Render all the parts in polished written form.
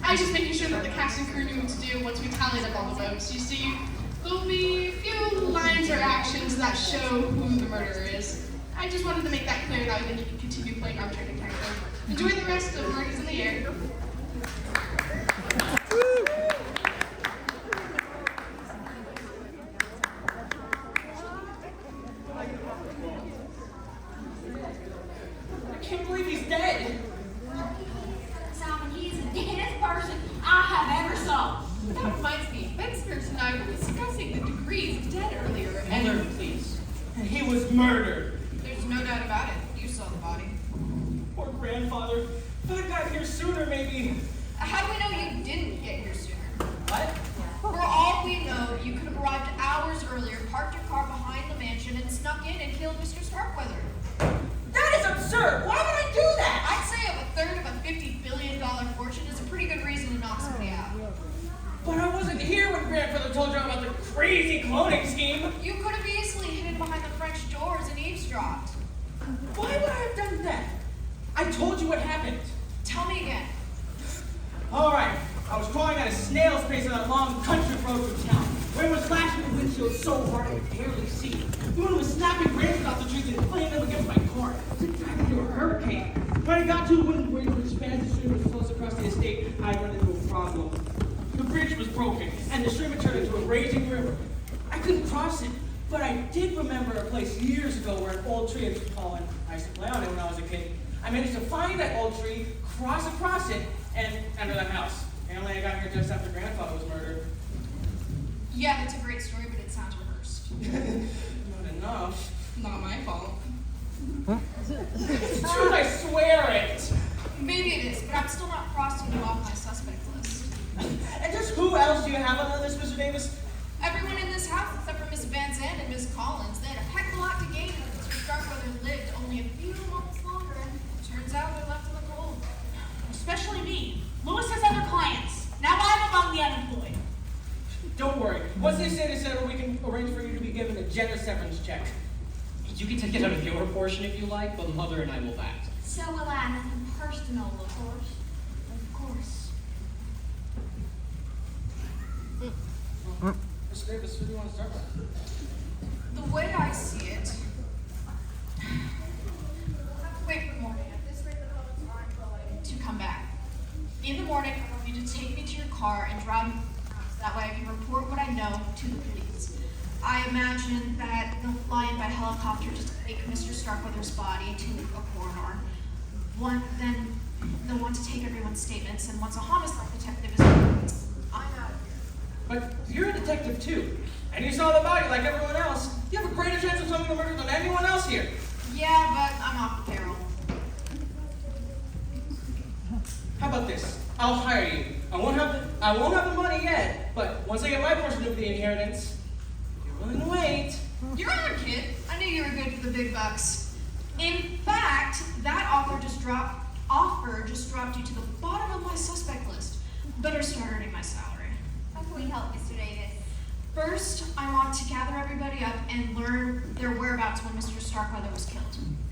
I was just making sure that the cast and crew knew what to do once we tallied up all the votes. You see, there'll be a few lines or actions that show who the murderer is. I just wanted to make that clear, and I think you can continue playing arbitrary character. Enjoy the rest of Murders in the Air. I can't believe he's dead. Simon, he is the deadest person I have ever saw. That reminds me, Ben Spears and I were discussing the degrees of dead earlier, and Mother, please. And he was murdered. there's no doubt about it. You saw the body. Poor grandfather. If I got here sooner, maybe. How do we know you didn't get here sooner? What? For all we know, you could have arrived hours earlier, parked your car behind the mansion, and snuck in and killed Mr. Starkweather. That is absurd. Why would I do that? I'd say a third of a $50 billion fortune is a pretty good reason to knock somebody out. But I wasn't here when grandfather told you about the crazy cloning scheme. You could have easily hidden behind the French doors and eavesdropped. Why would I have done that? I told you what happened. Tell me again. All right. I was crawling at a snail's pace on that long country road through town. Wind was lashing the windshield so hard I could barely see. The moon was snapping branches off the trees and playing them against my car. It was driving through a hurricane. When I got to a wooden bridge which spans the stream that flows across the estate, I ran into a problem. The bridge was broken, and the stream had turned into a raging river. I couldn't cross it, but I did remember a place years ago where an old tree had fallen. I used to play on it when I was a kid. I managed to find that old tree, cross across it, and enter the house. Apparently I got here just after grandfather was murdered. Yeah, that's a great story, but it sounds rehearsed. Not enough. Not my fault. It's true, I swear it. Maybe it is, but I'm still not crossing you off my suspect list. And just who else do you have on the list, Mr. Davis? Everyone in this house except for Miss Van Zandt and Miss Collins, they had a heck of a lot to gain if Mr. Starkweather lived only a few months longer, and turns out they're left in the cold. Especially me. Lewis has other clients. Now I'm among the unemployed. Don't worry. Once they say to settle, we can arrange for you to be given a generous severance check. You can take it out of your portion if you like, but Mother and I will act. So will I. Nothing personal, of course. Of course. Mr. Davis, who do you want to start with? The way I see it, wait for the morning to come back. In the morning, I want you to take me to your car and drive me so that way I can report what I know to the police. I imagine that they'll fly in by helicopter to take Mr. Starkweather's body to a coroner. Then they'll want to take everyone's statements, and once a homicide detective is I'm out. But you're a detective too, and you saw the body like everyone else. You have a greater chance of solving the murder than anyone else here. Yeah, but I'm off the payroll. How about this? I'll hire you. I won't have the money yet, but once I get my portion of the inheritance, if you're willing to wait. You're on, kid. I knew you were good for the big bucks. In fact, that offer just dropped you to the bottom of my suspect list. Better start earning my salary. How can we help, Mr. Davis? First, I want to gather everybody up and learn their whereabouts when Mr. Starkweather was killed.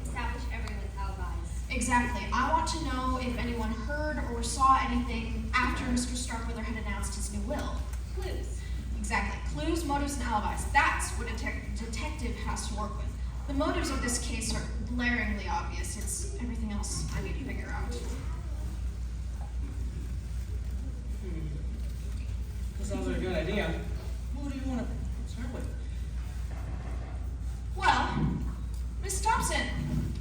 Establish everyone's alibis. Exactly. I want to know if anyone heard or saw anything after Mr. Starkweather had announced his new will. Clues. Exactly. Clues, motives, and alibis. That's what a detective has to work with. The motives of this case are glaringly obvious. It's everything else I need to figure out. That sounds like a good idea. Who do you want to start with? Well, Miss Thompson,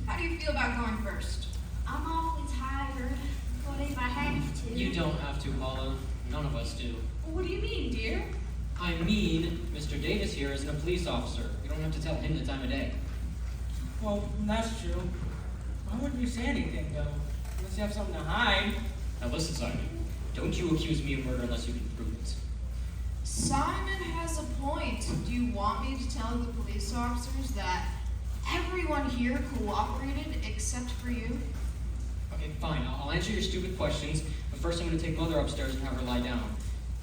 how do you feel about going first? I'm awfully tired, but if I have to. You don't have to, Paula. None of us do. What do you mean, dear? I mean, Mr. Davis here isn't a police officer. You don't have to tell him the time of day. Well, that's true. Why wouldn't you say anything, though? Unless you have something to hide. Now listen, Simon. Don't you accuse me of murder unless you can prove it. Simon has a point. Do you want me to tell the police officers that everyone here cooperated except for you? Okay, fine. I'll answer your stupid questions, but first I'm going to take Mother upstairs and have her lie down.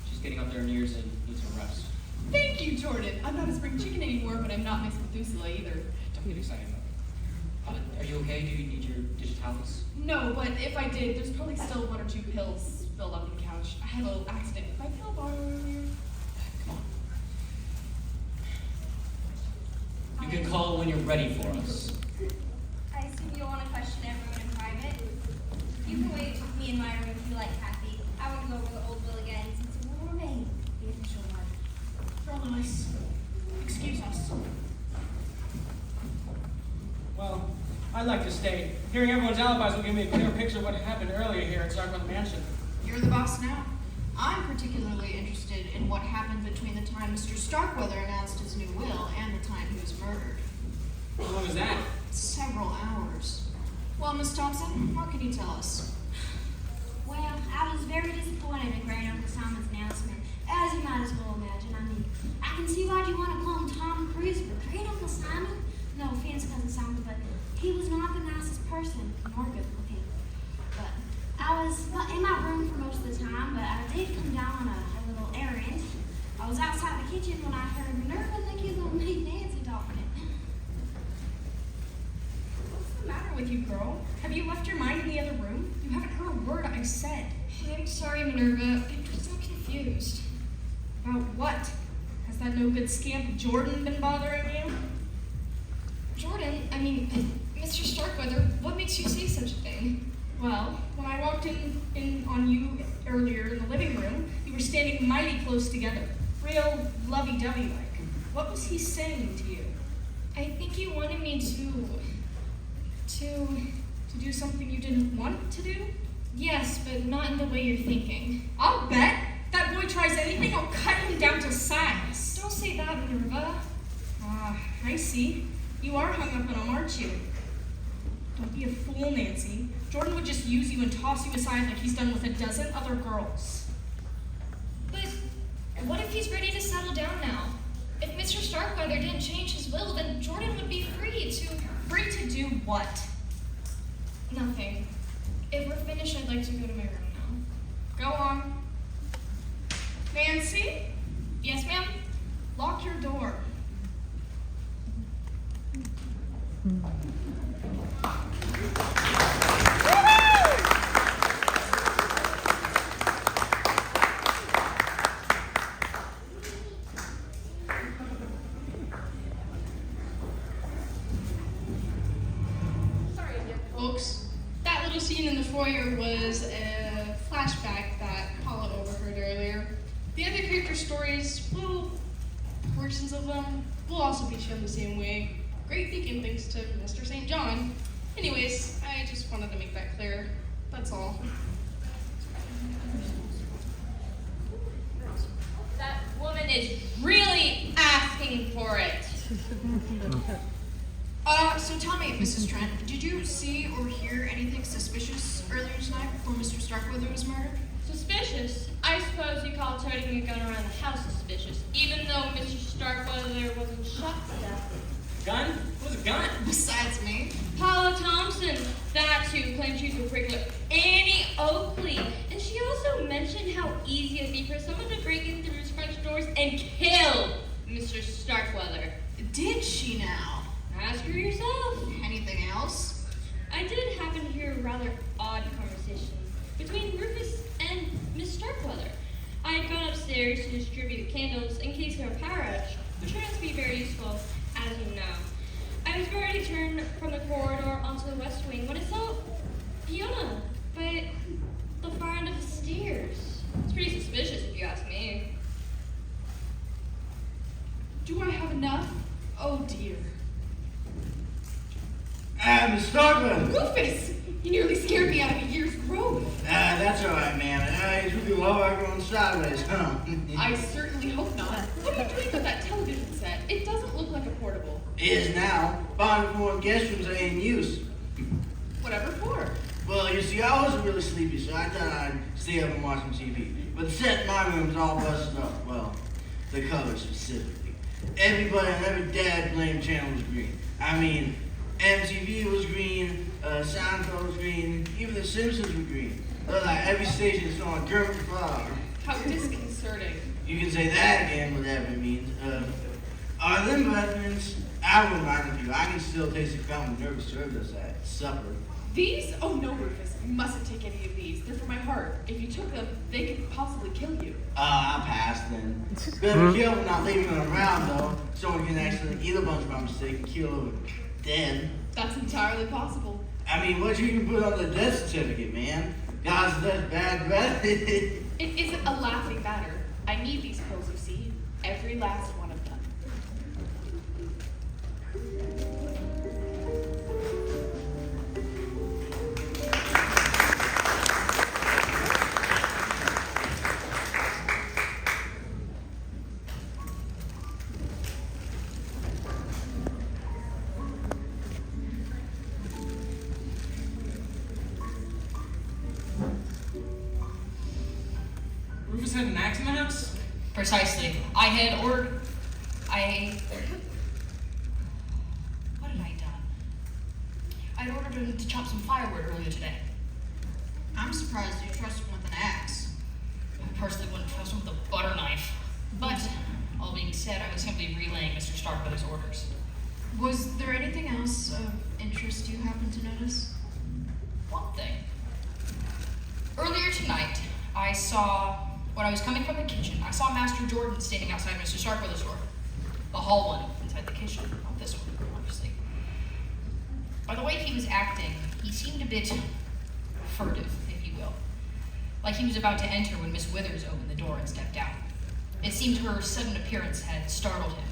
She's getting up there in years and needs some rest. Thank you, Jordan. I'm not a spring chicken anymore, but I'm not Miss Methuselah either. Don't get excited about it. Are you okay? Do you need your digitalis? No, but if I did, there's probably still one or two pills spilled on the couch. I had a little accident with my pill bottle earlier. Come on. You can call when you're ready for us. I assume you'll want to question everyone in private. You can wait with me in my room if you like, Kathy. I want to go over the old will again since it will remain the official one. Real nice. Excuse us. Well, I'd like to stay. Hearing everyone's alibis will give me a clearer picture of what happened earlier here at Starkweather Mansion. You're the boss now. I'm particularly interested in what happened between the time Mr. Starkweather announced his new will and the time he was murdered. How long was that? Several hours. Well, Miss Thompson, what can you tell us? Well, I was very disappointed in Great Uncle Simon's announcement, as you might as well imagine. I mean, I can see why you want to clone Tom Cruise, but Great Uncle Simon? No offense, Cousin Simon, but he was not the nicest person, nor good looking. But I was in my room for most of the time, but I did come down on a little errand. I was outside the kitchen when I heard Minerva and the kids on me Nancy talking. What's the matter with you, girl? Have you left your mind in the other room? You haven't heard a word I said. I'm sorry, Minerva. I'm just so confused. About what? Has that no good scamp Jordan been bothering you? Jordan, I mean, Mr. Starkweather, what makes you say such a thing? Well, when I walked in on you earlier in the living room, you were standing mighty close together. Real lovey-dovey like. What was he saying to you? I think he wanted me to do something you didn't want to do? Yes, but not in the way you're thinking. I'll bet. That boy tries anything, I'll cut him down to size. Don't say that, Minerva. Ah, I see. You are hung up on him, aren't you? Don't be a fool, Nancy. Jordan would just use you and toss you aside like he's done with a dozen other girls. But what if he's ready to settle down now? If Mr. Starkweather didn't change his will, then Jordan would be free to... Free to do what? Nothing. If we're finished, I'd like to go to my room now. Go on. Nancy? Yes, ma'am? Lock your door. Sorry again, folks. That little scene in the foyer was a flashback that Paula overheard earlier. The other character stories, well, portions of them will also be shown the same way. Great thinking thanks to Mr. St. John. Anyways, I just wanted to make that clear. That's all. That woman is really asking for it. So tell me, Mrs. Trent, did you see or hear anything suspicious earlier tonight before Mr. Starkweather was murdered? Suspicious? I suppose you call toting a gun around the house suspicious, even though Mr. Starkweather wasn't shot to death. Gun? What was a gun? Besides me. Paula Thompson, that's who claimed she was a regular Annie Oakley. And she also mentioned how easy it'd be for someone to break in through his front doors and kill Mr. Starkweather. Did she now? Ask her yourself. Anything else? I did happen to hear a rather odd conversation between Rufus and Miss Starkweather. I had gone upstairs to distribute candles in case of a power outage, which turns out to be very useful, as you know. I was ready to turn from the corridor onto the west wing when I saw Fiona by the far end of the stairs. It's pretty suspicious if you ask me. Do I have enough? Oh dear. Miss Starkweather. Rufus! You nearly scared me out of a year's growth. That's all right, man. It's really low our going sideways, huh? I certainly hope not. What are you doing with that television set? It doesn't look like a portable. Is now. Bond before guest rooms are in use. Whatever for. Well, you see, I was really sleepy, so I thought I'd stay up and watch some TV. But the set in my room is all busted up. Well, the cover specifically. Everybody on every dad blame channel was green. I mean, MTV was green, Seinfeld was green, even The Simpsons were green. Like every station is on Kermit the Frog. How disconcerting. You can say that again, whatever it means. Are them veterans? I remind you, I can still taste the fountain nervous served us at supper. These? Oh no, Rufus. You mustn't take any of these. They're for my heart. If you took them, they could possibly kill you. I'll pass then. Better be careful not leaving them around though. Someone can actually eat a bunch by mistake and kill them dead. That's entirely possible. I mean, what you can put on the death certificate, man? God's death, bad breath. It isn't a laughing matter. I need these pills, you see. Every last one of them. Rufus had an axe in the house? Precisely. What had I done? I'd ordered him to chop some firewood earlier today. I'm surprised you trusted him with an axe. I personally wouldn't trust him with a butter knife. But, all being said, I was simply relaying Mr. Starkweather's orders. Was there anything else of interest you happened to notice? One thing. Earlier tonight, when I was coming from the kitchen, I saw Master Jordan standing outside Mr. Starkweather's door. The hall one inside the kitchen, not this one, obviously. By the way he was acting, he seemed a bit furtive, if you will. Like he was about to enter when Miss Withers opened the door and stepped out. It seemed her sudden appearance had startled him.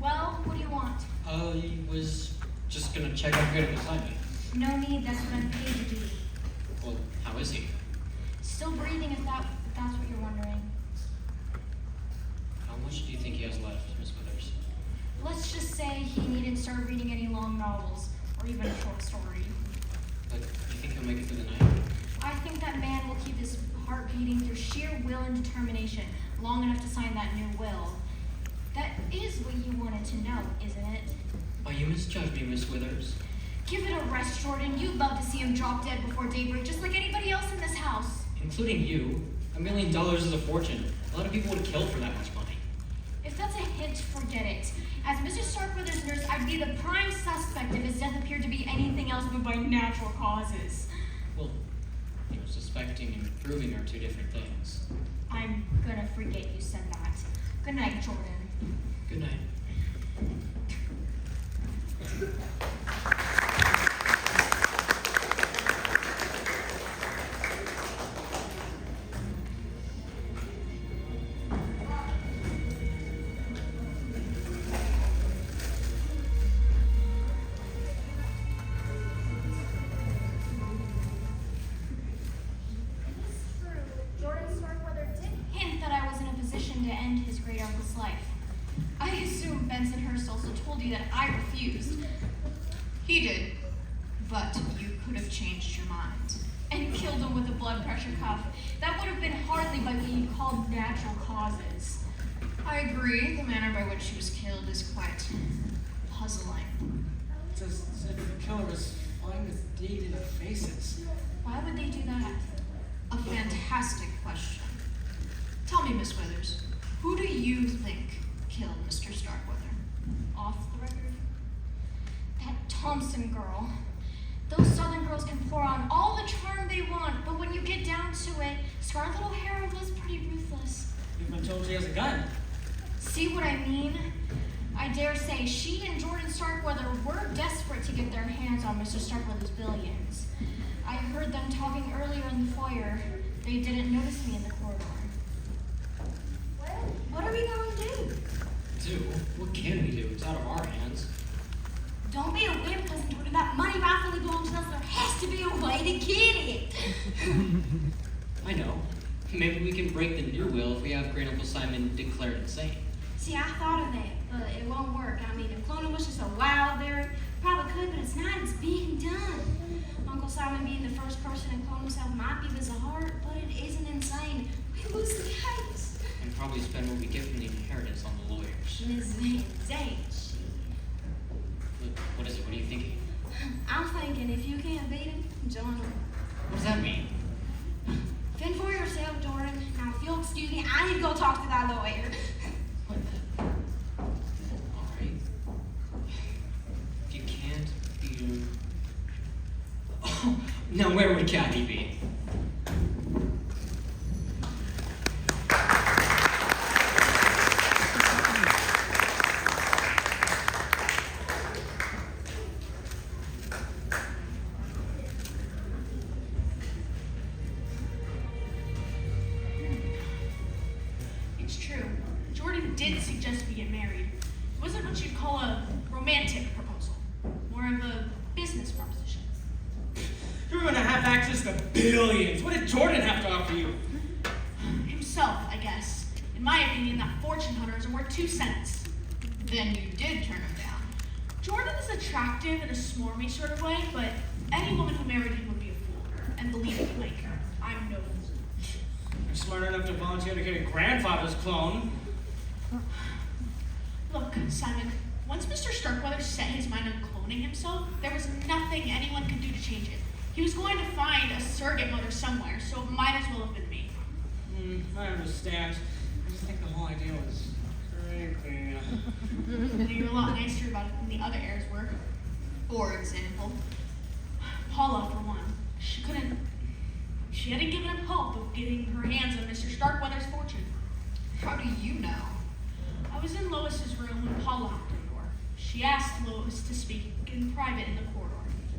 Well, what do you want? I was just gonna check how good it was timing. No need, that's what I'm paid to do. Well, how is he? Still breathing if that's what you're wondering. How much do you think he has left, Miss Withers? Let's just say he needn't start reading any long novels, or even a short story. But you think he'll make it through the night? I think that man will keep his heart beating through sheer will and determination, long enough to sign that new will. That is what you wanted to know, isn't it? Oh, you misjudged me, Miss Withers. Give it a rest, Jordan. You'd love to see him drop dead before daybreak, just like anybody else in this house. Including you. $1 million is a fortune. A lot of people would kill for that much money. If that's a hint, forget it. As Mr. Starkweather's nurse, I'd be the prime suspect if his death appeared to be anything else but by natural causes. Well, suspecting and proving are two different things. I'm gonna forget you said that. Good night, Jordan. Good night. Jordan Starkweather did hint that I was in a position to end his great uncle's life. I assume Bensonhurst also told you that I refused. He did, but you could have changed your mind. And killed him with a blood pressure cuff. That would have been hardly by what you'd call natural causes. I agree, the manner by which she was killed is quite puzzling. It's as if the killer was flying with dated faces. Why would they do that? A fantastic question. Tell me, Miss Withers, who do you think killed Mr. Starkweather? Off the record. That Thompson girl. Those Southern girls can pour on all the charm they want, but when you get down to it, Scarlet Little Heir was pretty ruthless. You've been told she has a gun. See what I mean? I dare say she and Jordan Starkweather were desperate to get their hands on Mr. Starkweather's billions. I heard them talking earlier in the foyer. They didn't notice me in the corridor. Well, what are we going to do? Do? What can we do? It's out of our hands. Don't be a wimp, Cousin Jordan. That money rightfully belongs to us. There has to be a way to get it. I know. Maybe we can break the new will if we have Great Uncle Simon declared insane. See, I thought of that, but it won't work. I mean, if cloning was just so wild there, probably could, but it's not. It's being done. Uncle Simon being the first person to clone himself might be bizarre, but it isn't insane. We lose the case. And probably spend what we get from the inheritance on the lawyers. Miss Zane, What is it? What are you thinking? I'm thinking if you can't beat him, join him. What does that mean? Fend for yourself, Jordan. Now, if you'll excuse me, I need to go talk to that lawyer. What the? All right. If you Now where would Kathy be? It's true. Jordan did suggest we get married. It wasn't what you'd call a romantic proposal, more of a business proposition. You're gonna have access to billions. What did Jordan have to offer you? Himself, I guess. In my opinion, that fortune hunters are worth 2 cents. Then you did turn him down. Jordan is attractive in a smarmy sort of way, but any woman who married him would be a fool. And believe me, Mike, I'm no fool. You're smart enough to volunteer to get a grandfather's clone. Look, Simon, once Mr. Starkweather set his mind on cloning himself, there was nothing anyone could do to change it. He was going to find a surrogate mother somewhere, so it might as well have been me. I understand. I just think the whole idea was creepy. You're a lot nicer about it than the other heirs were. For example, Paula, for one. She hadn't given up hope of getting her hands on Mr. Starkweather's fortune. how do you know? I was in Lois's room when Paula knocked on the door. She asked Lois to speak in private in the corridor.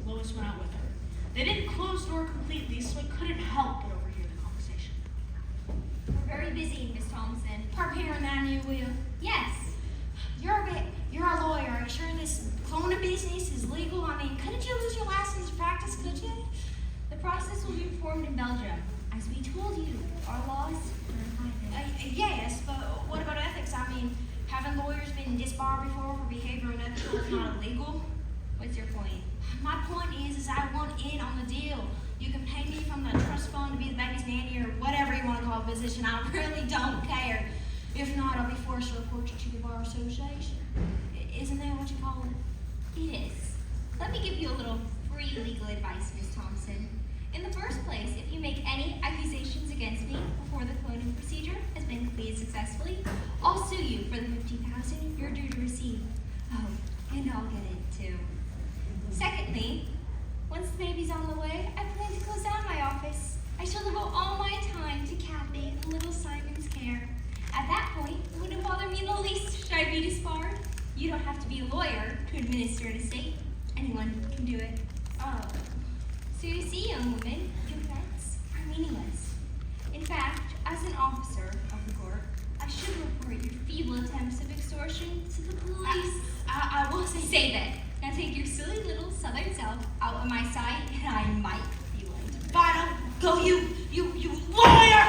Lois went out with her. They didn't close the door completely, so I couldn't help but overhear the conversation. We're very busy, Miss Thompson. Preparing that new will. Yes. You're a lawyer. Are you sure this cloning business is legal? I mean, couldn't you lose your license to practice, could you? The process will be performed in Belgium. As we told you, our laws yes, but what about ethics? I mean, haven't lawyers been disbarred before for behavior unethical if not illegal? What's your point? My point is I want in on the deal. You can pay me from the trust fund to be the baby's nanny or whatever you want to call a position. I really don't care. If not, I'll be forced to report you to the Bar Association. Isn't that what you call it? It is. Let me give you a little free legal advice, Miss Thompson. In the first place, if you make any accusations against me before the cloning procedure has been completed successfully, I'll sue you for the $50,000 you're due to receive. Oh, and I'll get it too. Secondly, once the baby's on the way, I plan to close down my office. I shall devote all my time to Kathy and little Simon's care. At that point, it wouldn't bother me in the least should I be disbarred. You don't have to be a lawyer to administer an estate. Anyone can do it. Oh. So you see, young woman, your threats are meaningless. In fact, as an officer of the court, I should report your feeble attempts of extortion to the police. I will say that. Now take your silly little southern self out of my sight, and I might be willing to Bottom, go you lawyer!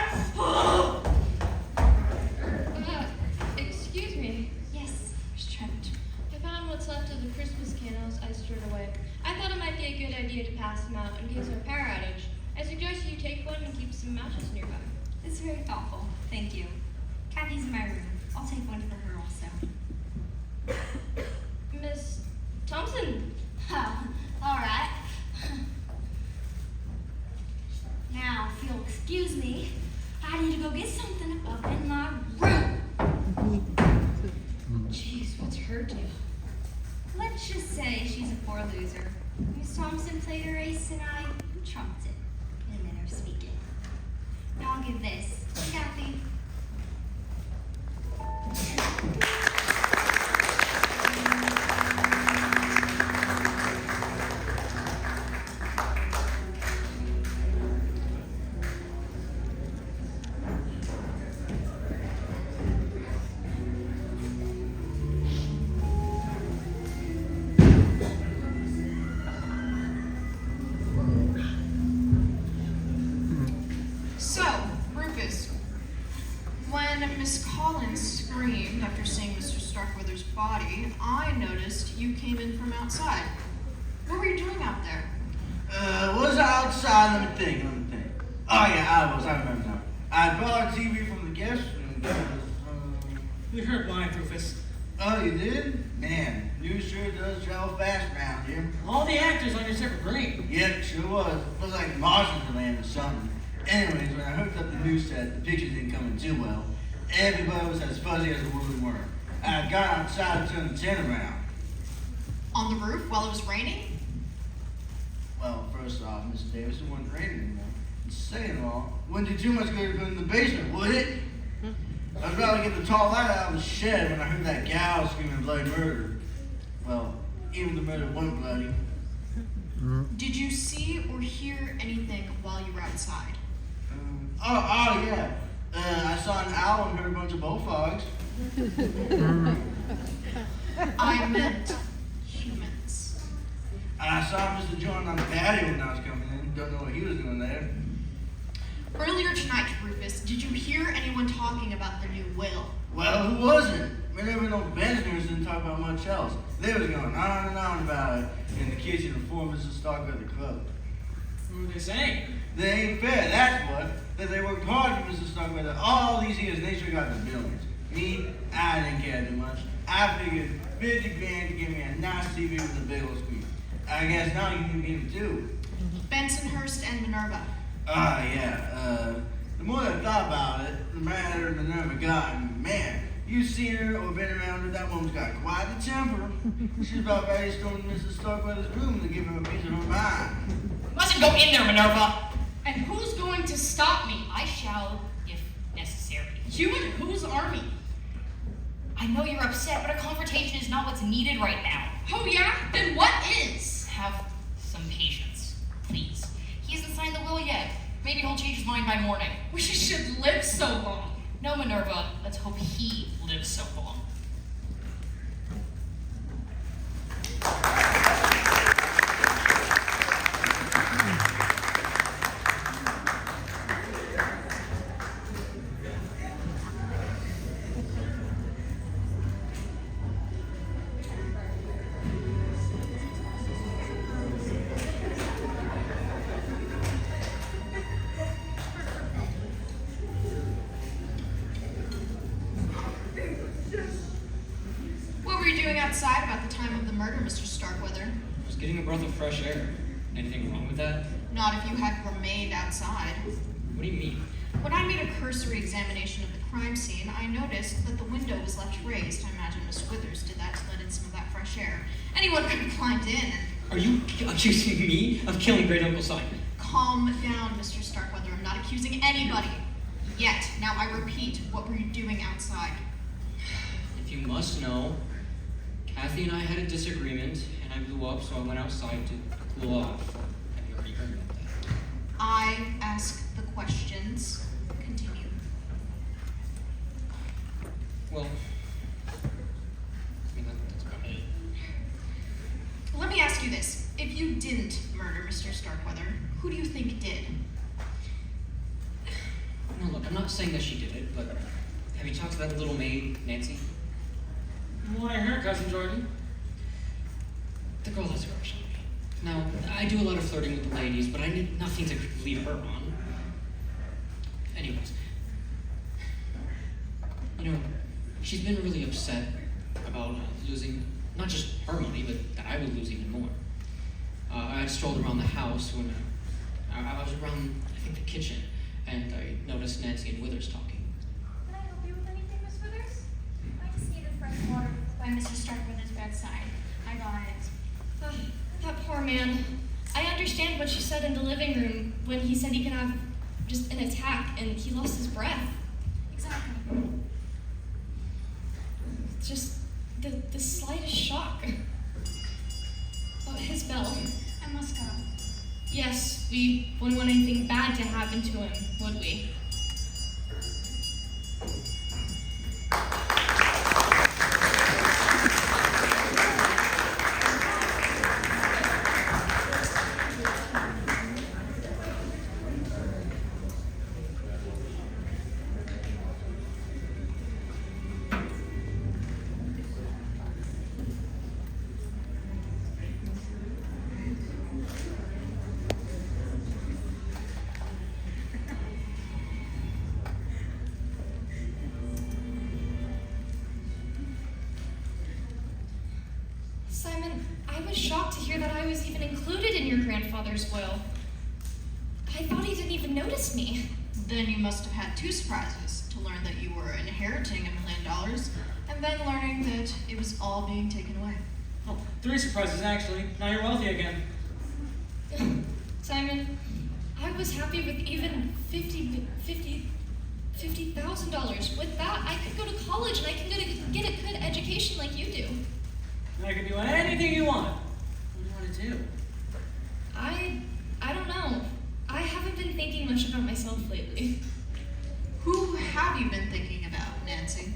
Excuse me. Yes, Miss Trent. I found what's left of the Christmas candles I stored away. I thought it might be a good idea to pass them out in case of a power outage. I suggest you take one and keep some matches nearby. It's very thoughtful. Thank you. Kathy's in my room. I'll take one for her also. Miss Thompson. Oh, all right. Now, if you'll excuse me, I need to go get something up in my room. Jeez, what's her deal? Let's just say she's a poor loser. Miss Thompson played her ace and I trumped it, in a manner of speaking. Now I'll give this to Kathy. So, Rufus, when Miss Collins screamed after seeing Mr. Starkweather's body, I noticed you came in from outside. What were you doing out there? Was outside? Let me think. Oh yeah, I remember now. I brought a TV from the guest room. We heard lines, Rufus. Oh, you did? Man, news sure does travel fast around here. All the actors on your set were great. Yep, sure was. It was like Martians had landed or something. Anyways, when I hooked up the news set, the pictures didn't come in too well. Everybody was as fuzzy as a woolly worm. I got outside and turned the tent around. On the roof while it was raining? Well, first off, Mrs. Davis, it wouldn't rain anymore. And second of all, it wouldn't do too much good to put in the basement, would it? I was about to get the tall light out of the shed when I heard that gal screaming bloody murder. Well, even the murder wasn't bloody. Did you see or hear anything while you were outside? Yeah. I saw an owl and heard a bunch of bullfrogs. I meant humans. I saw Mr. John on the patio when I was coming in. Don't know what he was doing there. Earlier tonight, Rufus, did you hear anyone talking about the new will? Well, who wasn't? Whenever no Bensoners didn't talk about much else. They was going on and on about it in the kitchen before Mrs. Starkweather club. What were they saying? They ain't fair, that's what. That they worked hard for Mrs. Starkweather all these years and they sure got the billions. Me, I didn't care too much. I figured 50 grand to give me a nice TV with a big old screen. I guess now you can give it too. Bensonhurst and Minerva. Yeah. The more I thought about it, the madder Minerva got. And man, you seen her or been around her, that woman's got quite the temper. She's about ready to storm Mrs. Starkweather's room to give her a piece of her mind. Mustn't go in there, Minerva. And who's going to stop me? I shall, if necessary. You and whose army? I know you're upset, but a confrontation is not what's needed right now. Oh yeah? Then what is? Have some patience, please. He hasn't signed the will yet. Maybe he'll change his mind by morning. We should live so long. No, Minerva. Let's hope he lives so long. What were you doing outside about the time of the murder, Mr. Starkweather? I was getting a breath of fresh air. Anything wrong with that? Not if you had remained outside. What do you mean? When I made a cursory examination of the crime scene, I noticed that the window was left raised. I imagine Miss Withers did that to let in some of that fresh air. Anyone could have climbed in and... Are you accusing me of killing Great Uncle Simon? Calm down, Mr. Starkweather. I'm not accusing anybody. Yet. Now I repeat, what were you doing outside? If you must know, Kathy and I had a disagreement, and I blew up, so I went outside to cool off. Have you already heard about that? I ask the questions. Continue. Well, I mean, that's about it. Let me ask you this. If you didn't murder Mr. Starkweather, who do you think did? No, look, I'm not saying that she did it, but have you talked to that little maid, Nancy? Why her, Cousin Jordan? The girl has a crush on me. Now, I do a lot of flirting with the ladies, but I need nothing to lead her on. Anyways, you know, she's been really upset about losing not just her money, but that I would lose even more. I had strolled around the house when I was around, I think, the kitchen, and I noticed Nancy and Withers talking. Can I help you with anything, Miss Withers? I just needed fresh water by Mr. Starkweather's bedside. I got it. That poor man. I understand what she said in the living room when he said he could have just an attack and he lost his breath. Exactly. Just the slightest shock. Oh, his bell. I must go. Yes, we wouldn't want anything bad to happen to him, would we? Simon, I was shocked to hear that I was even included in your grandfather's will. I thought he didn't even notice me. Then you must have had two surprises. To learn that you were inheriting $1 million, and then learning that it was all being taken away. Oh, 3 surprises, actually. Now you're wealthy again. Simon, I was happy with even $50,000. With that, I could go to college and I can get a good education like you do. I can do anything you want. What do you want to do? I don't know. I haven't been thinking much about myself lately. Who have you been thinking about, Nancy?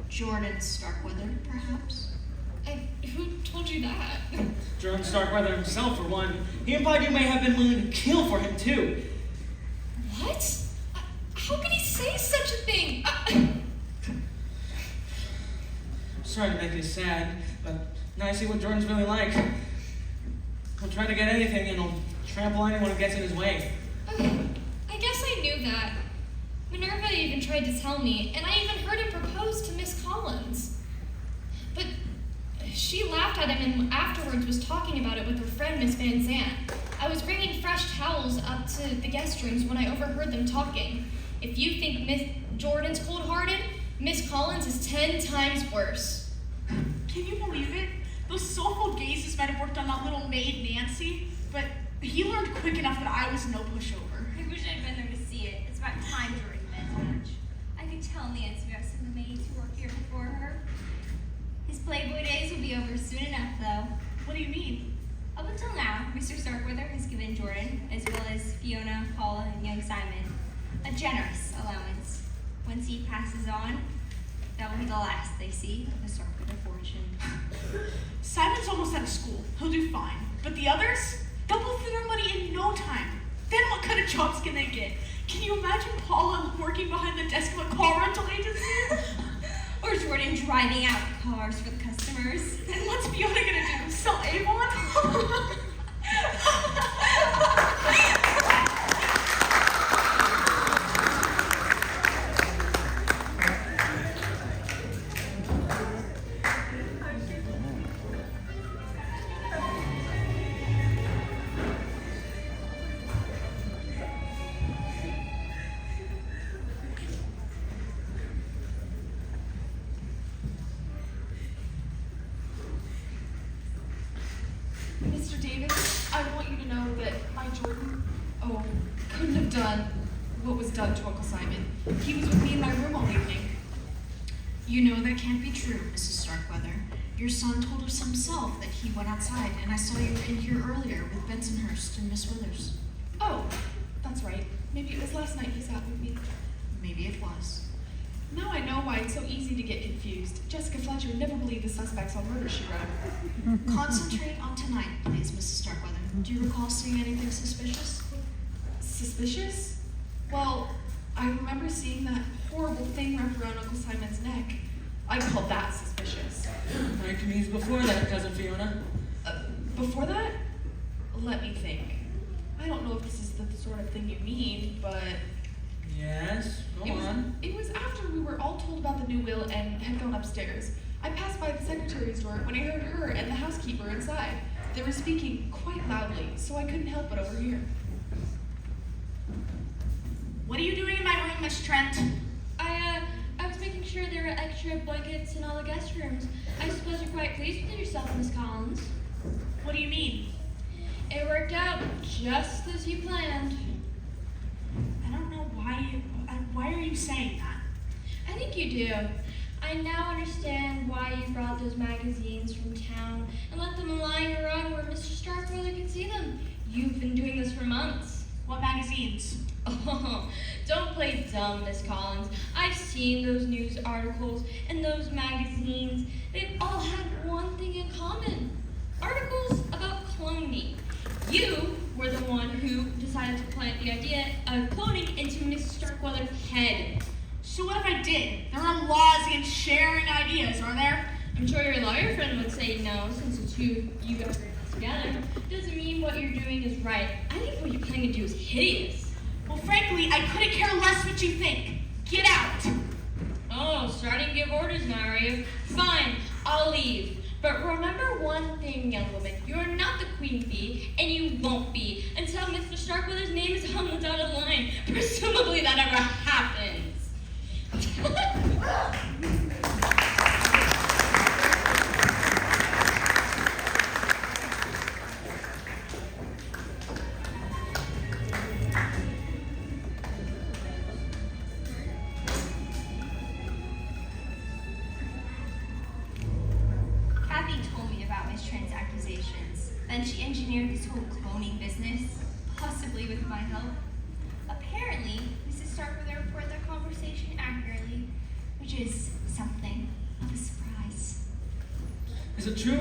Jordan Starkweather, perhaps? Who told you that? Jordan Starkweather himself, for one. He implied you may have been willing to kill for him, too. What? How could he say such a thing? I'm sorry to make you sad, but now I see what Jordan's really like. He'll try to get anything, and he'll trample anyone who gets in his way. I guess I knew that. Minerva even tried to tell me, and I even heard him propose to Miss Collins. But she laughed at him and afterwards was talking about it with her friend Miss Van Zandt. I was bringing fresh towels up to the guest rooms when I overheard them talking. If you think Miss Jordan's cold-hearted, Miss Collins is 10 times worse. Can you believe it? Those soulful gazes might have worked on that little maid, Nancy, but he learned quick enough that I was no pushover. I wish I'd been there to see it. It's about time during the men's match. I could tell Nancy about some of the maids who worked here before her. His Playboy days will be over soon enough, though. What do you mean? Up until now, Mr. Starkweather has given Jordan, as well as Fiona, Paula, and young Simon, a generous allowance. Once he passes on, that will be the last they see of the Starkweather fortune. Simon's almost out of school. He'll do fine. But the others? They'll blow through their money in no time. Then what kind of jobs can they get? Can you imagine Paula working behind the desk of a car rental agency? Or Jordan driving out cars for the customers. And what's Fiona gonna do? Sell Avon? Mr. Davis, I want you to know that my Jordan, couldn't have done what was done to Uncle Simon. He was with me in my room all evening. You know that can't be true, Mrs. Starkweather. Your son told us himself that he went outside, and I saw you in here earlier with Bensonhurst and Miss Withers. Oh, that's right. Maybe it was last night he sat with me. Maybe it was. Now I know why it's so easy to get confused. Jessica Fletcher never believed the suspects on Murder, She Wrote. Concentrate on tonight, please, Mrs. Starkweather. Do you recall seeing anything suspicious? Suspicious? Well, I remember seeing that horrible thing wrapped around Uncle Simon's neck. I called that suspicious. I can use before that, Cousin Fiona. Before that? Let me think. I don't know if this is the sort of thing you mean, but Yes, go on. it was after we were all told about the new will and had gone upstairs. I passed by the secretary's door when I heard her and the housekeeper inside. They were speaking quite loudly, so I couldn't help but overhear. What are you doing in my room, Miss Trent? I was making sure there were extra blankets in all the guest rooms. I suppose you're quite pleased with yourself, Miss Collins. What do you mean? It worked out just as you planned. I don't know why are you saying that? I think you do. I now understand why you brought those magazines from town and left them lying around where Mr. Starkweather could see them. You've been doing this for months. What magazines? Oh, don't play dumb, Miss Collins. I've seen those news articles and those magazines. They've all had one thing in common. Articles about cloning. You were the one who decided to plant the idea of cloning into Mrs. Starkweather's head. So what if I did? There are laws against sharing ideas, are there? I'm sure your lawyer friend would say no, since it's you guys are together. Doesn't mean what you're doing is right. I think what you're planning to do is hideous. Well, frankly, I couldn't care less what you think. Get out! Oh, starting to give orders now, are you? Fine, I'll leave. But remember one thing, young woman. You are not the queen bee, and you won't be until Mr. Starkweather's name is on the dotted line. Presumably that ever happens. trans accusations. Then she engineered this whole cloning business, possibly with my help. Apparently, Mrs. Starkweather reported their conversation accurately, which is something of a surprise. Is it true?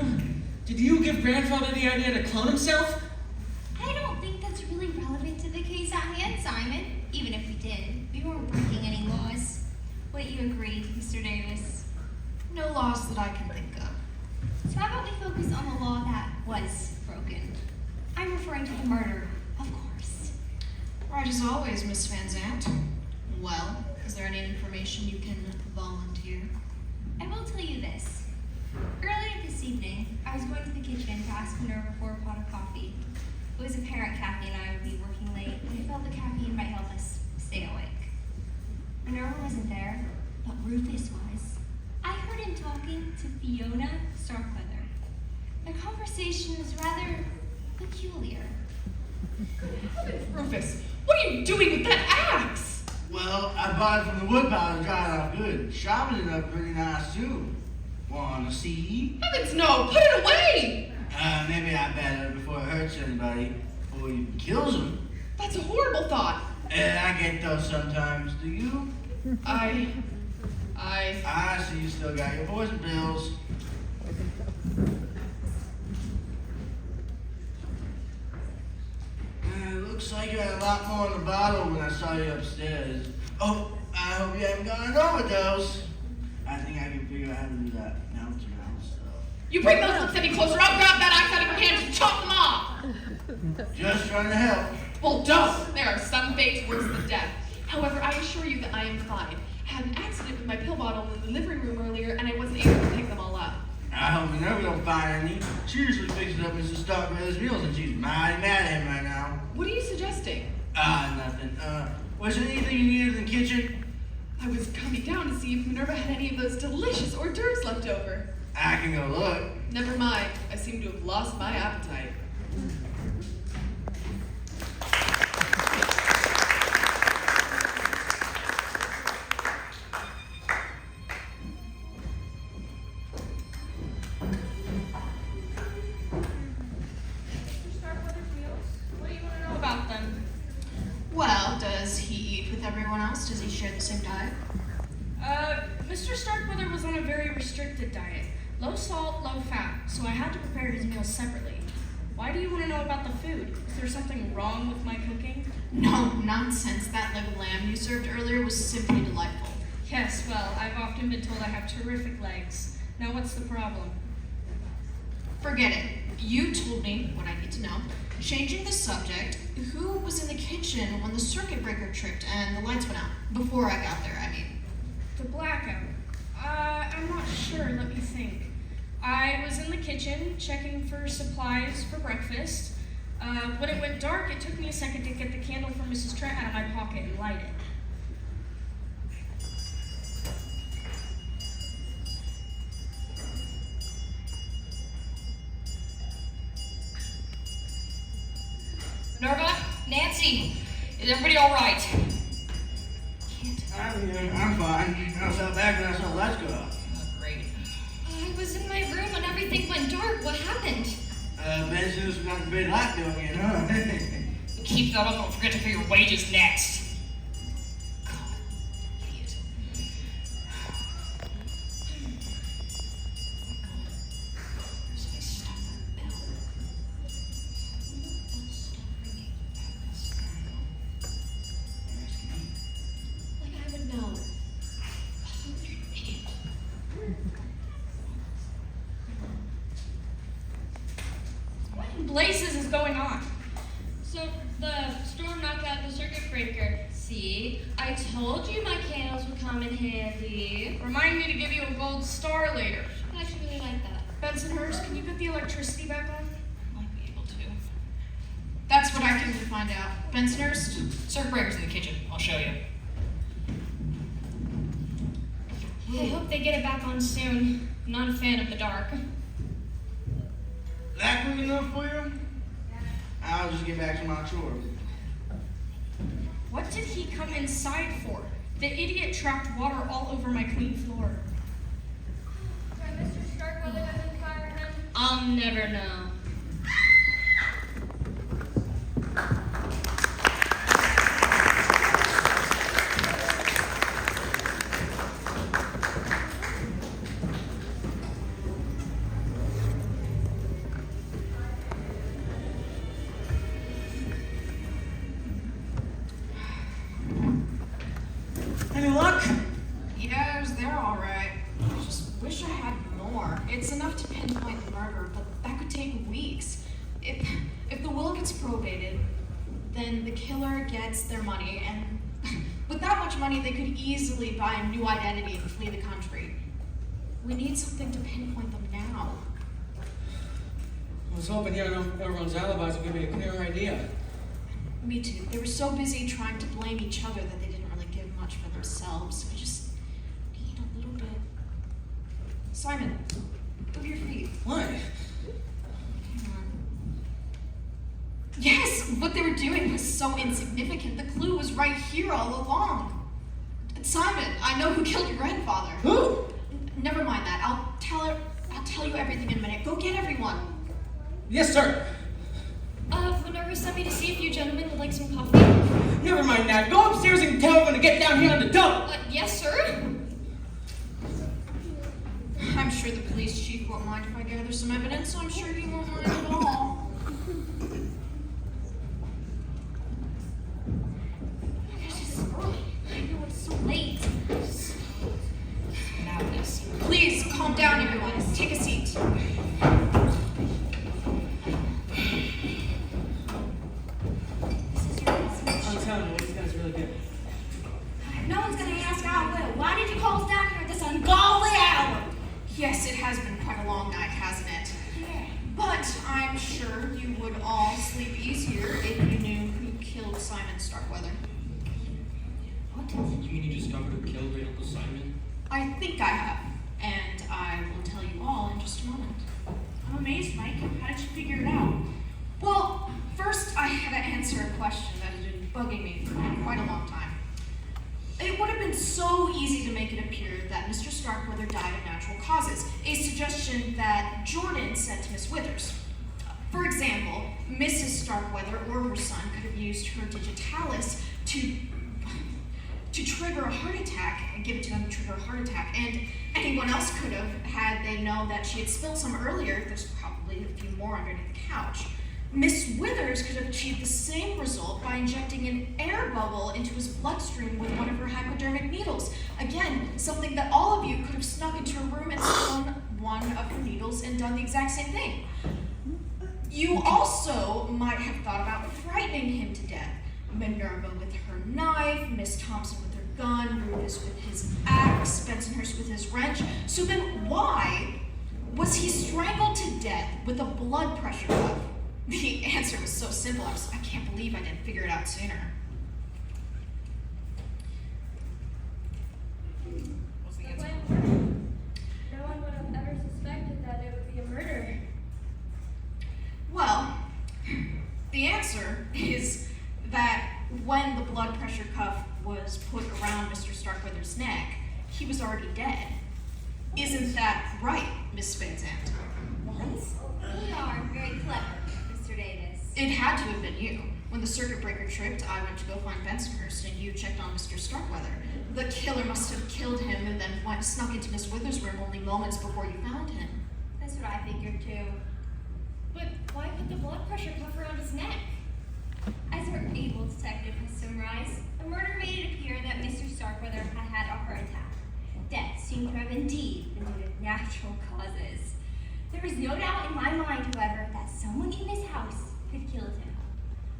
Did you give Grandfather the idea to clone himself? I don't think that's really relevant to the case at hand, Simon. Even if we did, we weren't breaking any laws. Wouldn't you agree, Mr. Davis? No laws that I can think of. So how about we focus on the law that was broken? I'm referring to the murder, of course. Right as always, Miss Van Zandt. Well, is there any information you can volunteer? I will tell you this. Earlier this evening, I was going to the kitchen to ask Minerva for a pot of coffee. It was apparent Kathy and I would be working late, and I felt the caffeine might help us stay awake. Minerva wasn't there, but Rufus was. I heard him talking to Fiona Starkweather. Their conversation was rather peculiar. Rufus, what are you doing with that axe? Well, I bought it from the woodpile to dry it off good. Sharpened it up pretty nice too. Wanna see? Heavens no, put it away! Maybe I better before it hurts anybody, or even kills them. That's a horrible thought. I get those sometimes, do you? I see you still got your poison pills. Looks like you had a lot more in the bottle when I saw you upstairs. Oh, I hope you haven't gone an overdose. I think I can figure out how to do that mouth to mouth stuff. You bring those lips any closer, I'll grab that axe out of your hand and chop them off! Just trying to help. Well, don't! There are some fates worse than death. However, I assure you that I am fine. I had an accident with my pill bottle in the living room earlier, and I wasn't able to pick them all up. I hope Minerva don't find any. She usually fixes up Mrs. Starkweather's meals, and she's mighty mad at him right now. What are you suggesting? Nothing. Was there anything you needed in the kitchen? I was coming down to see if Minerva had any of those delicious hors d'oeuvres left over. I can go look. Never mind. I seem to have lost my appetite. Well, does he eat with everyone else? Does he share the same diet? Mr. Starkweather was on a very restricted diet. Low salt, low fat, so I had to prepare his meals separately. Why do you want to know about the food? Is there something wrong with my cooking? No, nonsense. That leg of lamb you served earlier was simply delightful. Yes, well, I've often been told I have terrific legs. Now what's the problem? Forget it. You told me what I need to know. Changing the subject, who was in the kitchen when the circuit breaker tripped and the lights went out? Before I got there, I mean. The blackout. I'm not sure, let me think. I was in the kitchen checking for supplies for breakfast. When it went dark, it took me a second to get the candle from Mrs. Trent out of my pocket and light it. Minerva? Nancy? Is everybody all right? I'm fine. I was out back and I saw the lights go out. Oh, great. I was in my room when everything went dark. What happened? Benson's got the big light going in, huh? Keep that up, don't forget to pay your wages next. God, idiot. Somebody stop that bell. Don't stop ringing. Like I would know. Oh, you're an idiot. What in blazes is going on? So the storm knocked out the circuit breaker. See, I told you my candles would come in handy. Remind me to give you a gold star later. I actually really like that. Bensonhurst, can you get the electricity back on? Might be able to. That's what I can find out. Bensonhurst? Circuit breaker's in the kitchen. I'll show you. I hope they get it back on soon. Not a fan of the dark. That quick enough for you? I'll just get back to my chore. What did he come inside for? The idiot trapped water all over my clean floor. Mr. Starkweather doesn't fire him. I'll never know. Any luck? Yes, they're all right. I just wish I had more. It's enough to pinpoint the murder, but that could take weeks. If the will gets probated, then the killer gets their money, and with that much money, they could easily buy a new identity and flee the country. We need something to pinpoint them now. I was hoping hearing everyone's alibis would give me a clear idea. Me too. They were so busy trying to blame each other that they didn't really give much for themselves. We just need a little bit. Simon, move your feet. What? Hang on. Yes, what they were doing was so insignificant. The clue was right here all along. Simon, I know who killed your grandfather. Who? Never mind that. I'll tell you everything in a minute. Go get everyone. Yes, sir. Minerva sent me to see if you gentlemen would like some coffee. Never mind that. Go upstairs and tell everyone to get down here on the double. Yes, sir. I'm sure the police chief won't mind if I gather some evidence. I'm sure he won't mind at all. It's just early. I know it's so late. Madness. Please, calm down, everyone. Take a seat. I'm telling you, these guys are really good. No one's gonna ask how well. Why did you call us down here at this ungodly hour? Yes, it has been quite a long night, hasn't it? Yeah. But I'm sure you would all sleep easier if you knew who killed Simon Starkweather. What? You mean you discovered who killed Great Uncle Simon? I think I have, and I will tell you all in just a moment. I'm amazed, Mike. How did you figure it out? Well, first I had to answer a question that has been bugging me for quite a long time. It would have been so easy to make it appear that Mr. Starkweather died of natural causes, a suggestion that Jordan sent to Miss Withers. For example, Mrs. Starkweather or her son could have used her digitalis to trigger a heart attack and give it to him to trigger a heart attack, and anyone else could have had they known that she had spilled some earlier. There's probably a few more underneath the couch. Miss Withers could have achieved the same result by injecting an air bubble into his bloodstream with one of her hypodermic needles. Again, something that all of you could have snuck into her room and stolen one of her needles and done the exact same thing. You also might have thought about frightening him to death. Minerva with her knife, Miss Thompson with her gun, Rufus with his axe, Bensonhurst with his wrench. So then why was he strangled to death with a blood pressure cuff? The answer was so simple, I can't believe I didn't figure it out sooner. What's the The answer? plan worked. No one would have ever suspected that it would be a murder. Well, the answer is that when the blood pressure cuff was put around Mr. Starkweather's neck, he was already dead. Isn't that right, Miss Van Zandt? You are very clever, Mr. Davis. It had to have been you. When the circuit breaker tripped, I went to go find Bensonhurst, and you checked on Mr. Starkweather. The killer must have killed him and then snuck into Miss Withers' room only moments before you found him. That's what I figured too. But why put the blood pressure cuff around his neck? As our able detective has summarized, the murder made it appear that Mr. Starkweather had had a heart attack. Death seemed to have indeed been due to natural causes. There is no doubt in my mind, however, that someone in this house had killed him.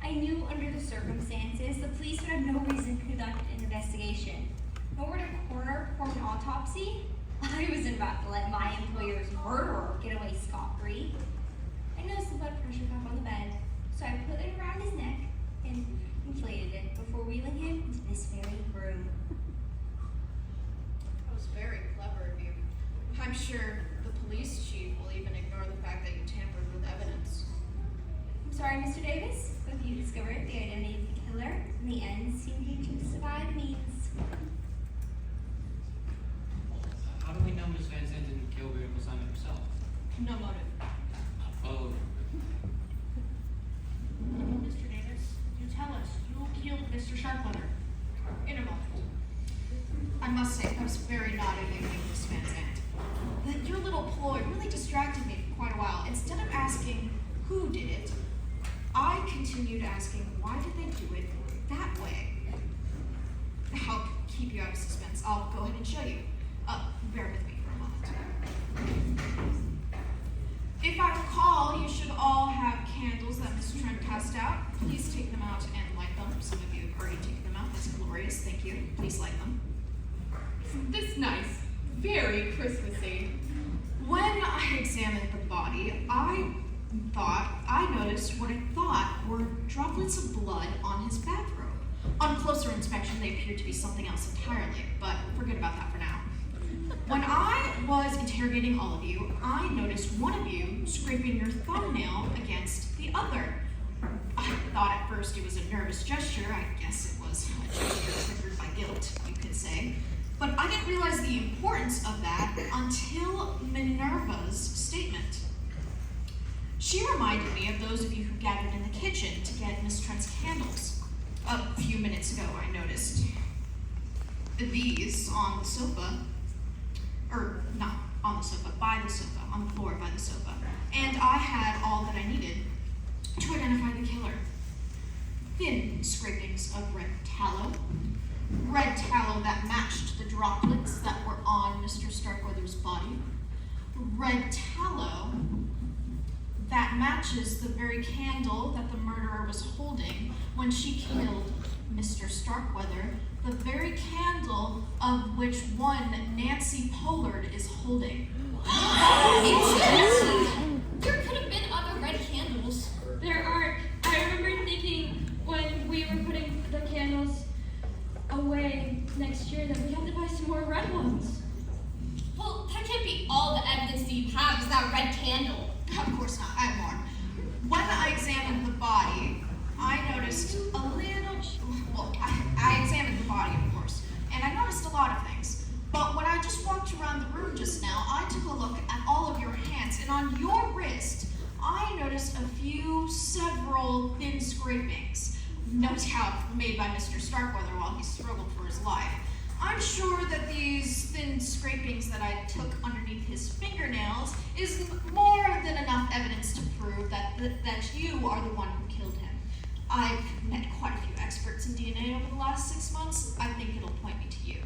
I knew under the circumstances the police would have no reason to conduct an investigation. Nor would a coroner perform an autopsy. I wasn't about to let my employer's murderer get away scot-free. I noticed the blood pressure cuff on the bed, so I put it around his neck and inflated it before wheeling him into this very room. That was very clever of you. I'm sure the police chief will even ignore the fact that you tampered with evidence. I'm sorry, Mr. Davis, but you discovered the identity of the killer, and the ends seem to justify the means. How do we know Miss Van Zandt didn't kill Great Uncle Simon herself? No motive. was very naughty of you, Miss Van Zandt. That your little ploy really distracted me for quite a while. Instead of asking who did it, I continued asking why did they do it that way. To help keep you out of suspense, I'll go ahead and show you. Bear with me for a moment. If I recall, you should all have candles that Miss Trent passed out. Please take them out and light them. Some of you have already taken them out. That's glorious. Thank you. Please light them. Isn't this nice? Very Christmassy. When I examined the body, I noticed what I thought were droplets of blood on his bathrobe. On closer inspection, they appeared to be something else entirely, but forget about that for now. When I was interrogating all of you, I noticed one of you scraping your thumbnail against the other. I thought at first it was a nervous gesture. I guess it was a gesture triggered by guilt, you could say. But I didn't realize the importance of that until Minerva's statement. She reminded me of those of you who gathered in the kitchen to get Miss Trent's candles. A few minutes ago, I noticed these on the sofa, or not on the sofa, by the sofa, on the floor by the sofa. And I had all that I needed to identify the killer. Thin scrapings of red tallow that matched the droplets that were on Mr. Starkweather's body. Red tallow that matches the very candle that the murderer was holding when she killed Mr. Starkweather, the very candle of which one Nancy Pollard is holding. There could have been other red candles. There aren't. I remember thinking when we were putting the candles away next year that we have to buy some more red ones. Well, that can't be all the evidence that you have is that red candle. Of course not, I have more. When I examined the body, I noticed a little, well, I examined the body, of course, and I noticed a lot of things. But when I just walked around the room just now, I took a look at all of your hands, and on your wrist, I noticed several thin scrapings, no doubt made by Mr. Starkweather while he struggled for his life. I'm sure that these thin scrapings that I took underneath his fingernails is more than enough evidence to prove that you are the one who killed him. I've met quite a few experts in DNA over the last 6 months. I think it'll point me to you.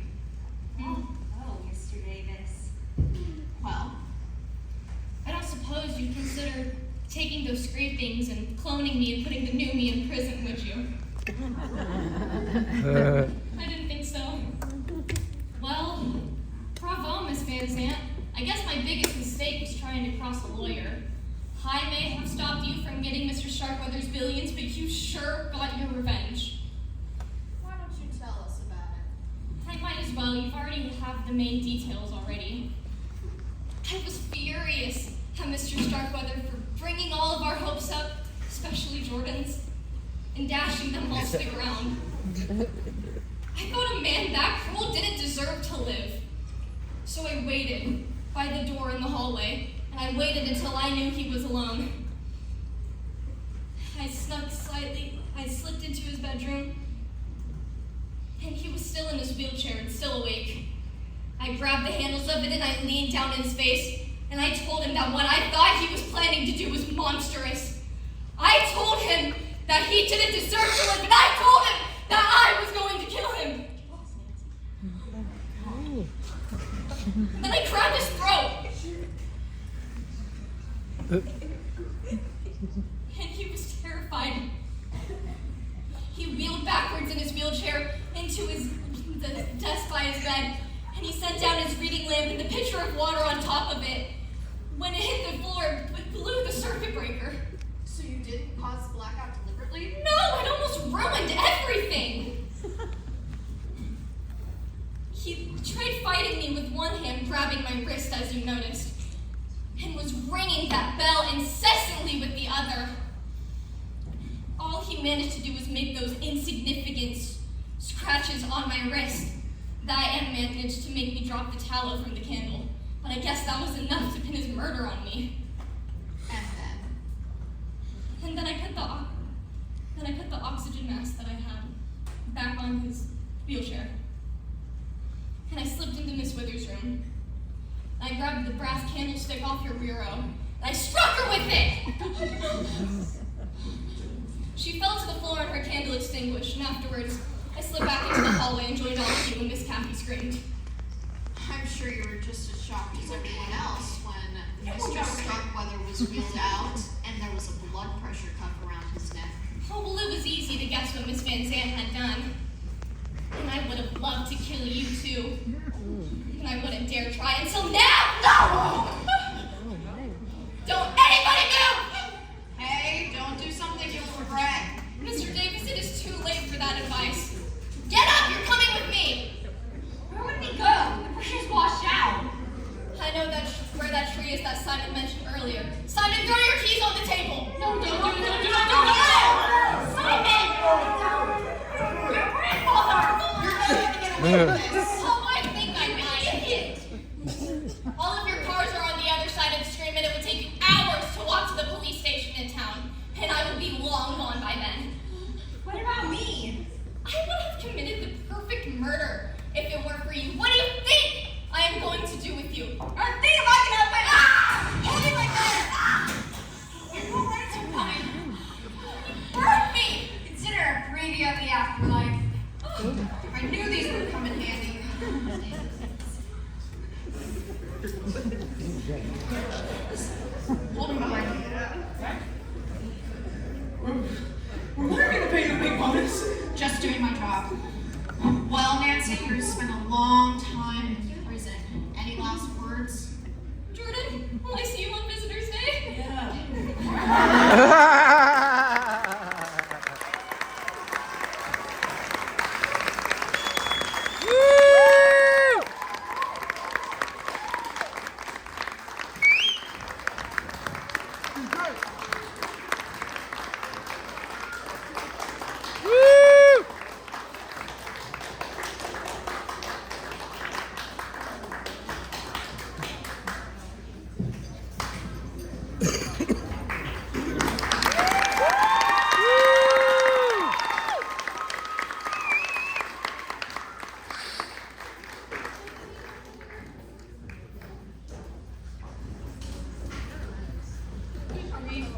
Oh, Mr. Davis. Well, I don't suppose you'd consider taking those scrapings and cloning me and putting the new me in prison, would you? I didn't think so. Well, bravo, Miss Van Zandt. I guess my biggest mistake was trying to cross a lawyer. I may have stopped you from getting Mr. Starkweather's billions, but you sure got your revenge. why don't you tell us about it? I might as well. You've already have the main details already. I was furious at Mr. Starkweather for bringing all of our hopes up, especially Jordan's, and dashing them all to the ground. I thought a man that cruel didn't deserve to live. So I waited by the door in the hallway, and I waited until I knew he was alone. I snuck slightly, I slipped into his bedroom, and he was still in his wheelchair and still awake. I grabbed the handles of it and I leaned down in his face, and I told him that what I thought he was planning to do was monstrous. I told him that he didn't deserve to live, and I told him that I was going to kill him. And then I grabbed his throat. And he was terrified. He wheeled backwards in his wheelchair into the desk by his bed, and he set down his reading lamp and the pitcher of water on top of it. When it hit the floor, it blew the circuit breaker. So you didn't cause the blackout deliberately? No, it almost ruined everything. He tried fighting me with one hand, grabbing my wrist, as you noticed, and was ringing that bell incessantly with the other. All he managed to do was make those insignificant scratches on my wrist. That and managed to make me drop the tallow from the candle. But I guess that was enough to pin his murder on me. And then I put the oxygen mask that I had back on his wheelchair. and I slipped into Miss Wither's room. I grabbed the brass candlestick off your bureau, and I struck her with it! She fell to the floor and her candle extinguished, and afterwards, I slipped back into the hallway and joined all of you when Miss Kathy screamed. I'm sure you were just as shocked as everyone else when Mr. Starkweather was wheeled out and there was a blood pressure cuff around his neck. Oh, well, it was easy to guess what Miss Van Zandt had done. And I would have loved to kill you, too. And I wouldn't dare try until now! No! Don't anybody move! Hey, don't do something you'll regret. Mr. Davis, it is too late for that advice. Get up! You're coming with me! Where would we go? The pressure's washed out. I know where that tree is that Simon mentioned earlier. Simon, throw your keys on the table! No, don't do it, don't do it, don't do it! Simon! Your grandfather! You're never gonna get away with this. Oh, I think I might. Idiot! All of your cars are on the other side of the stream, and it would take you hours to walk to the police station in town. And I would be long gone by then. What about me? I would have committed the perfect murder if it weren't for you. What do you think I am going to do with you? Or think if I can help it! Ah! Hold it right there! Ah! Your whole rights are coming. Burn me! Consider a preview of the afterlife. I knew these would come in handy. Hold him behind me. We're gonna pay the big bonus. Just doing my job. Well, Nancy, you spent a long time in prison. Any last words? Jordan, will I see you on Visitor's Day? Yeah.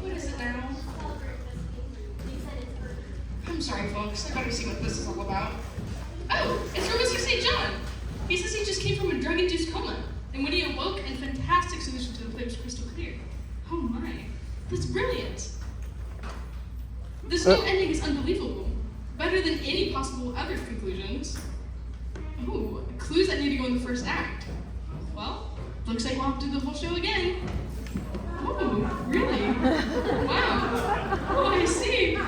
What is it now? I'm sorry, folks. I better see what this is all about. Oh, it's from Mr. St. John. He says he just came from a drug-induced coma, and when he awoke, a fantastic solution to the play was crystal clear. Oh my, that's brilliant. This new ending is unbelievable. Better than any possible other conclusions. Ooh, clues that need to go in the first act. Well, looks like we'll have to do the whole show again. Oh, really? Wow. Oh, I see.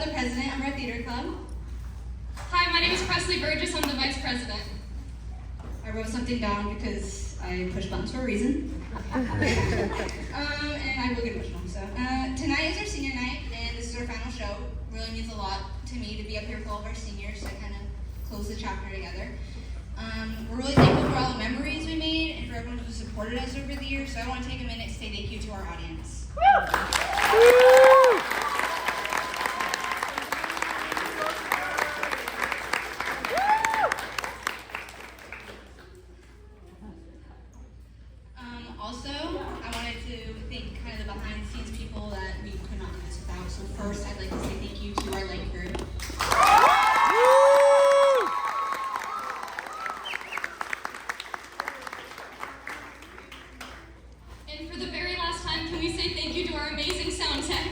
the president of our theater club. Hi, my name is Presley Burgess. I'm the vice president. I wrote something down because I push buttons for a reason. And I will get emotional. So tonight is our senior night, and this is our final show. Really means a lot to me to be up here with all of our seniors to kind of close the chapter together. We're really thankful for all the memories we made and for everyone who supported us over the years. So I want to take a minute to say thank you to our audience. Also, I wanted to thank kind of the behind the scenes people that we could not do this without. So first, I'd like to say thank you to our light crew. And for the very last time, can we say thank you to our amazing sound tech?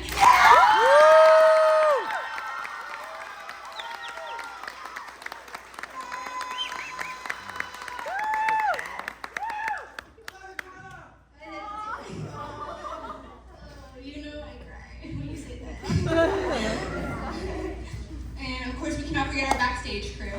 You know I cry when you say that. And of course, we cannot forget our backstage crew.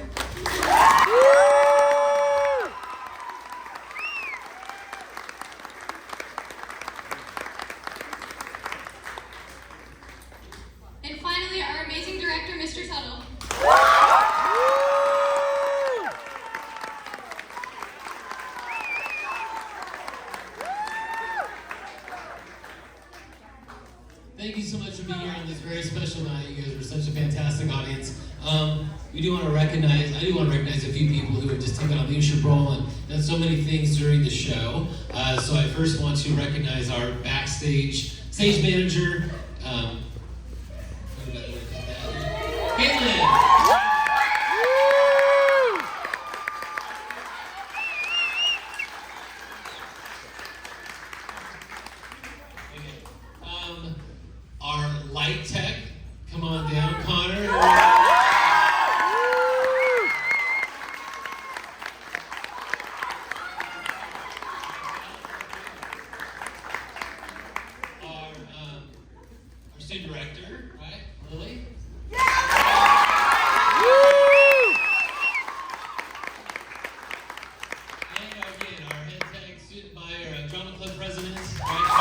And finally, our amazing director, Mr. Tuttle. Thank you so much for being here on this very special night. You guys were such a fantastic audience. I do want to recognize a few people who have just taken on leadership role and done so many things during the show. So I first want to recognize our backstage stage manager, Caitlin. Our light tech, come on down, Connor. Our student director, right, Lily? And again, our head tech, student by our drama club president, right?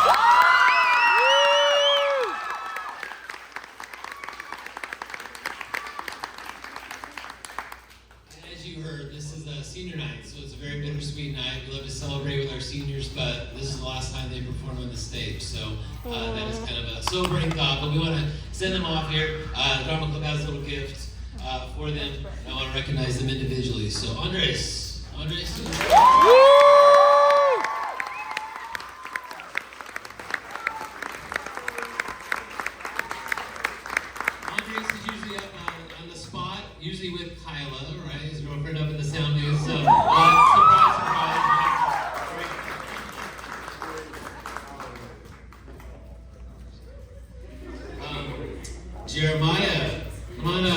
You heard, this is a senior night, so it's a very bittersweet night. We love to celebrate with our seniors, but this is the last time they perform on the stage, so that is kind of a sobering thought, but we want to send them off here. The Drama Club has a little gift for them, and I want to recognize them individually. So Andres. Andres is usually up on the spot, usually with Kyla, right? His girlfriend up in the sound booth. So, surprise, surprise. Jeremiah, come on up.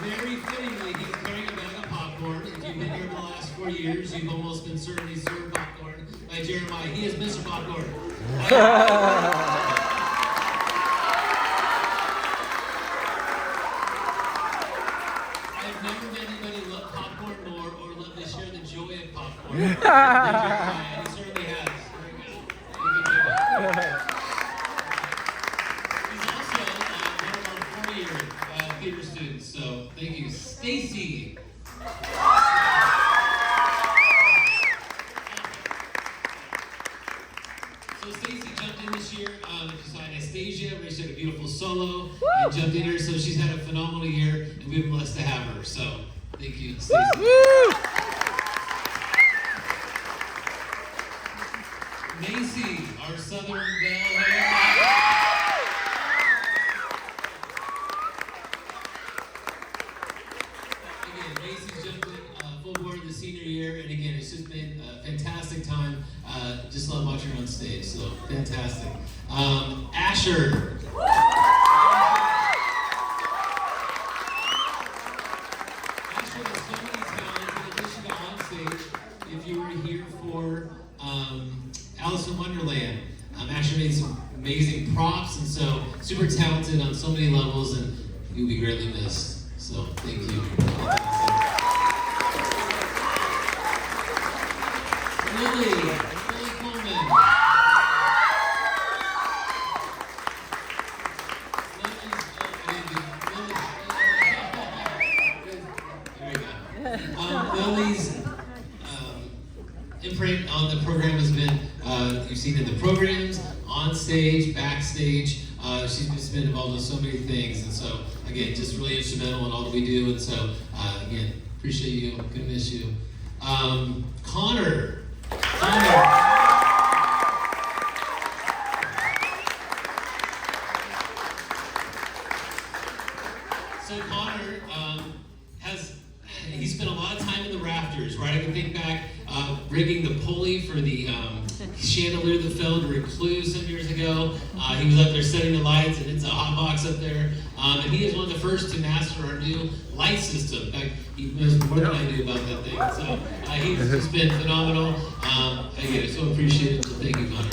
Very fittingly, he's carrying a bag of popcorn. If you've been here the last 4 years, you've almost been certainly served popcorn by Jeremiah. He is Mr. Popcorn. I've never met anybody love popcorn more or love to share the joy of popcorn. Than Jeremiah. He certainly has. Very good. He's also one of our 4-year theater students, so thank you. Stacy. So Stacy jumped in this year. She saw Anastasia, where she had a beautiful solo, and jumped in here. So she's had a phenomenal year, and we've been blessed to have her. So thank you, Stacy. Macy, our Southern Belle. Again, Macy's jumped in full board the senior year, and again, it's just been a fantastic time. Just love watching her on stage, so fantastic. Asher. Asher has so many talents in addition to on stage. If you were here for Alice in Wonderland. Actually made some amazing props, and so super talented on so many levels, and you'll be greatly missed. So thank you. Lily Coleman. Lily's imprint on the program has been, you've seen in the programs, on stage, backstage. She's just been involved in so many things, and so, again, just really instrumental in all that we do, and so, again, appreciate you, gonna miss you. Connor. So Connor he spent a lot of time in the rafters, right? I can think back rigging the pulley for the chandelier that fell during Clues some years ago. He was up there setting the lights, and it's a hot box up there. And he is one of the first to master our new light system. In fact, he knows more than I do about that thing. So he's been phenomenal. Again, so appreciate it. So thank you, Connor.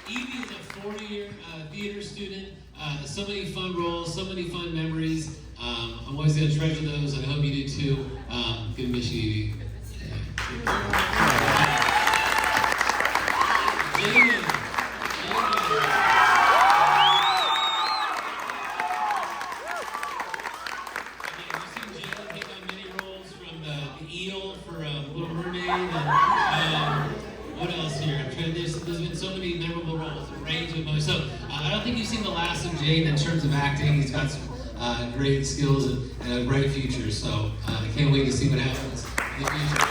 Evie is a 40-year theater student. So many fun roles, so many fun memories. I'm always going to treasure those, and I hope you do too. Good to miss you, Evie. Little Mermaid, and what else here? There's been so many memorable roles, a range of them. So I don't think you've seen the last of Jane in terms of acting. He's got some great skills and a bright future. So I can't wait to see what happens in the future.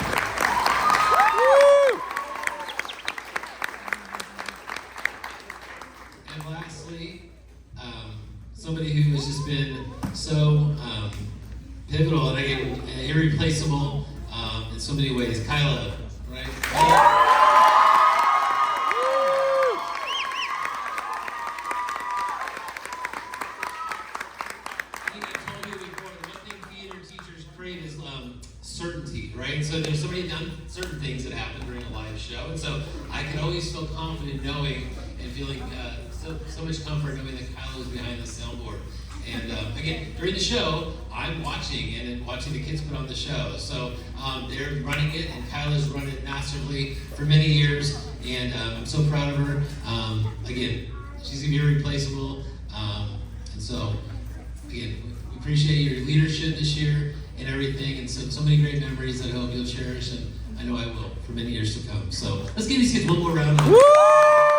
And lastly, somebody who has just been so pivotal and irreplaceable in so many ways, Kyla, right? I think I told you before, one thing theater teachers crave is certainty, right? So there's so many uncertain things that happen during a live show, and so I can always feel confident knowing and feeling so much comfort knowing that Kyla was behind the soundboard. And again, during the show, I'm watching and watching the kids put on the show. So they're running it, and Kyla's run it masterfully for many years, and I'm so proud of her. Again, she's gonna be irreplaceable. And so, again, we appreciate your leadership this year and everything, and so many great memories that I hope you'll cherish, and I know I will for many years to come. So let's give these kids one more round of applause.